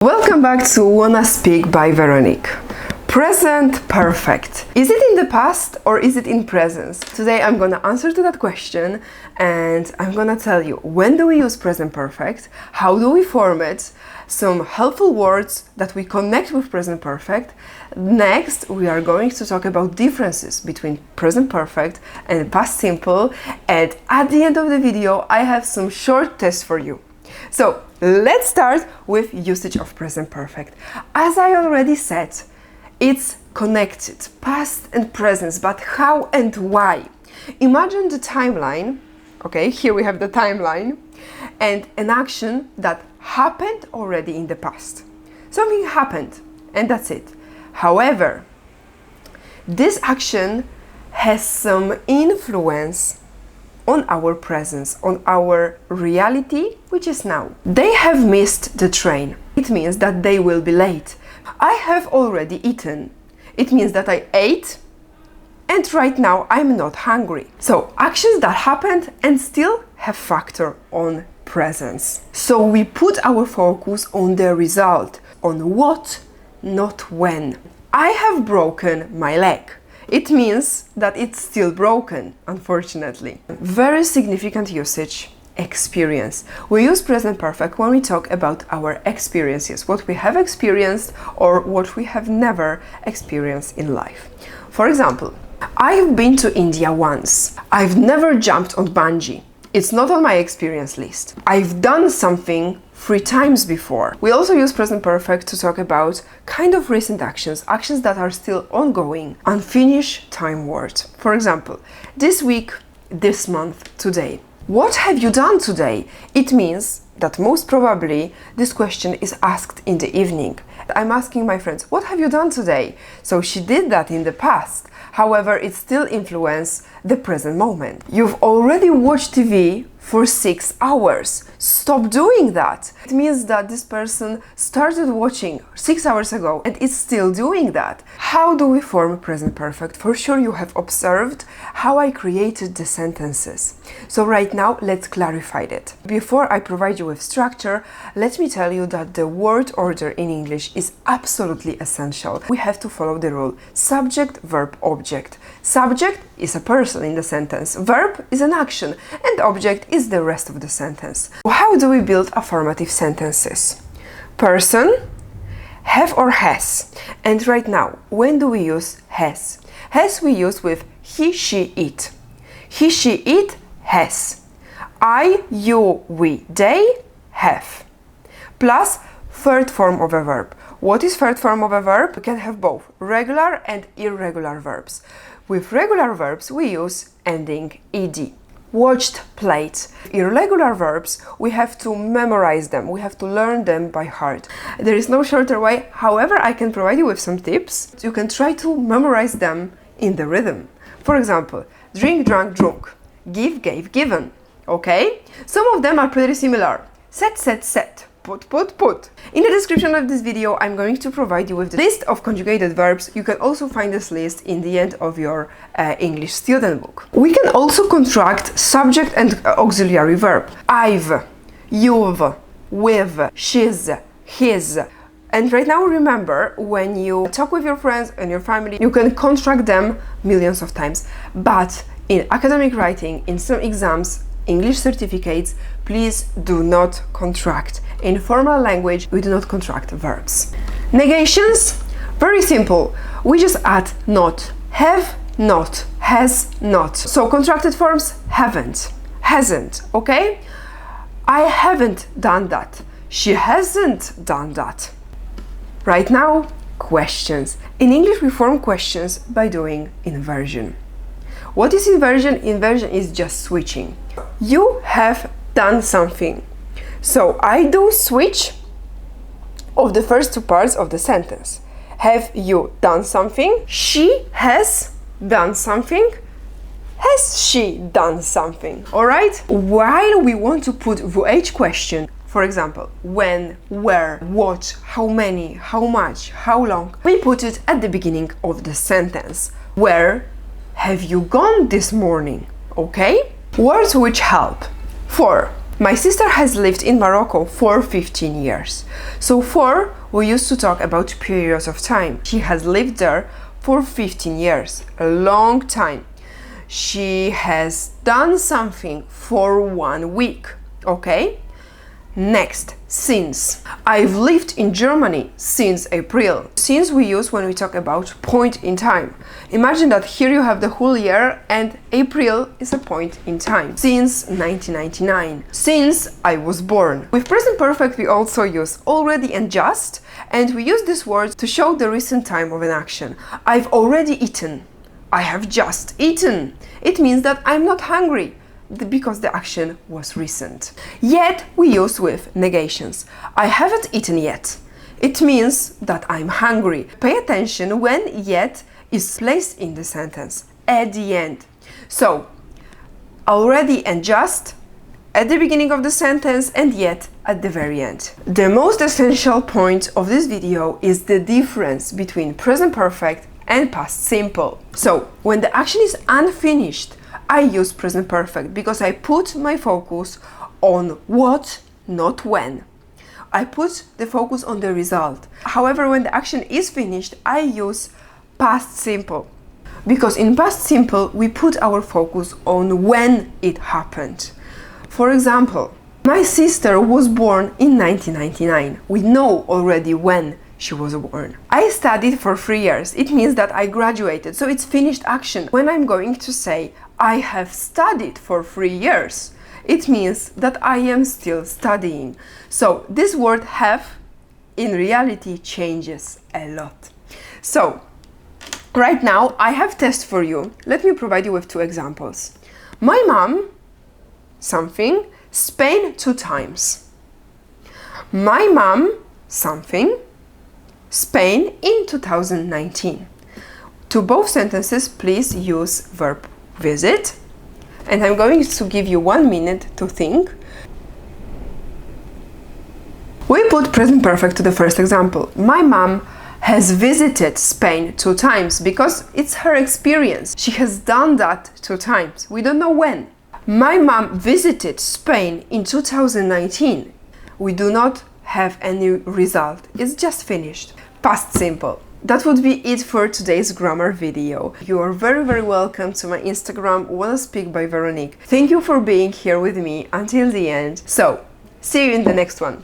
Welcome back to Wanna Speak by Veroniq. Present perfect. Is it in the past or is it in presence? Today I'm gonna answer to that question and I'm gonna tell you when do we use present perfect, how do we form it, some helpful words that we connect with present perfect. Next we are going to talk about differences between present perfect and past simple, and at the end of the video I have some short tests for you. So let's start with usage of present perfect. As I already said, it's connected, past and present, but how and why? Imagine the timeline, okay, here we have the timeline, and an action that happened already in the past. Something happened, and that's it. However, this action has some influence on our presence, on our reality, which is now. They have missed the train. It means that they will be late. I have already eaten. It means that I ate and right now I'm not hungry. So actions that happened and still have factor on presence. So we put our focus on the result, on what, not when. I have broken my leg. It means that it's still broken, unfortunately. Very significant usage, experience. We use present perfect when we talk about our experiences, what we have experienced or what we have never experienced in life. For example, I've been to India once. I've never jumped on bungee. It's not on my experience list. I've done something 3 times before. We also use present perfect to talk about kind of recent actions, actions that are still ongoing, unfinished time words. For example, this week, this month, today. What have you done today? It means that most probably this question is asked in the evening. I'm asking my friends, what have you done today? So she did that in the past. However, it still influences the present moment. You've already watched TV for 6 hours. Stop doing that. It means that this person started watching 6 hours ago and is still doing that. How do we form present perfect? For sure you have observed how I created the sentences. So right now let's clarify it. Before I provide you with structure, let me tell you that the word order in English is absolutely essential. We have to follow the rule subject, verb, object. Subject is a person in the sentence, verb is an action, and object is the rest of the sentence. How do we build affirmative sentences? Person, have or has. And right now, when do we use has? Has we use with he, she, it. He, she, it, has. I, you, we, they, have. Plus third form of a verb. What is third form of a verb? We can have both regular and irregular verbs. With regular verbs, we use ending ed. Watched, played. Irregular verbs, we have to memorize them. We have to learn them by heart. There is no shorter way. However, I can provide you with some tips. You can try to memorize them in the rhythm. For example, drink, drank, drunk. Give, gave, given. Okay? Some of them are pretty similar. Set, set, set. Put, put, put. In the description of this video, I'm going to provide you with the list of conjugated verbs. You can also find this list in the end of your English student book. We can also contract subject and auxiliary verb. I've, you've, with, she's, his. And right now remember, when you talk with your friends and your family, you can contract them millions of times. But in academic writing, in some exams, English certificates, please do not contract. In formal language, we do not contract verbs. Negations, very simple. We just add not. Have, not. Has, not. So contracted forms, haven't, hasn't, okay? I haven't done that. She hasn't done that. Right now, questions. In English, we form questions by doing inversion. What is inversion? Inversion is just switching. You have done something. So I do switch of the first 2 parts of the sentence. Have you done something? She has done something. Has she done something? Alright? While we want to put VH question, for example, when, where, what, how many, how much, how long, we put it at the beginning of the sentence. Where have you gone this morning? Okay? Words which help. For My sister has lived in Morocco for 15 years. So for, we used to talk about periods of time. She has lived there for 15 years, a long time. She has done something for 1 week, okay? Next, since. I've lived in Germany since April. Since we use when we talk about point in time. Imagine that here you have the whole year and April is a point in time. Since 1999. Since I was born. With present perfect we also use already and just, and we use this word to show the recent time of an action. I've already eaten. I have just eaten. It means that I'm not hungry, because the action was recent. Yet we use with negations. I haven't eaten yet. It means that I'm hungry. Pay attention when yet is placed in the sentence at the end. So already and just at the beginning of the sentence and yet at the very end. The most essential point of this video is the difference between present perfect and past simple. So when the action is unfinished, I use present perfect because I put my focus on what, not when. I put the focus on the result. However, when the action is finished, I use past simple because in past simple we put our focus on when it happened. For example, my sister was born in 1999. We know already when she was born. I studied for 3 years. It means that I graduated, so it's finished action. When I'm going to say I have studied for 3 years, it means that I am still studying. So this word have in reality changes a lot. So right now I have test for you. Let me provide you with 2 examples. My mom, something, Spain 2 times. My mom, something, Spain in 2019. To both sentences, please use verb visit. And I'm going to give you 1 minute to think. We put present perfect to the first example. My mom has visited Spain 2 times because it's her experience. She has done that 2 times. We don't know when. My mom visited Spain in 2019. We do not have any result. It's just finished. Past simple. That would be it for today's grammar video. You are very welcome to my Instagram, wannaspeakbyveroniq. Thank you for being here with me until the end. So, see you in the next one.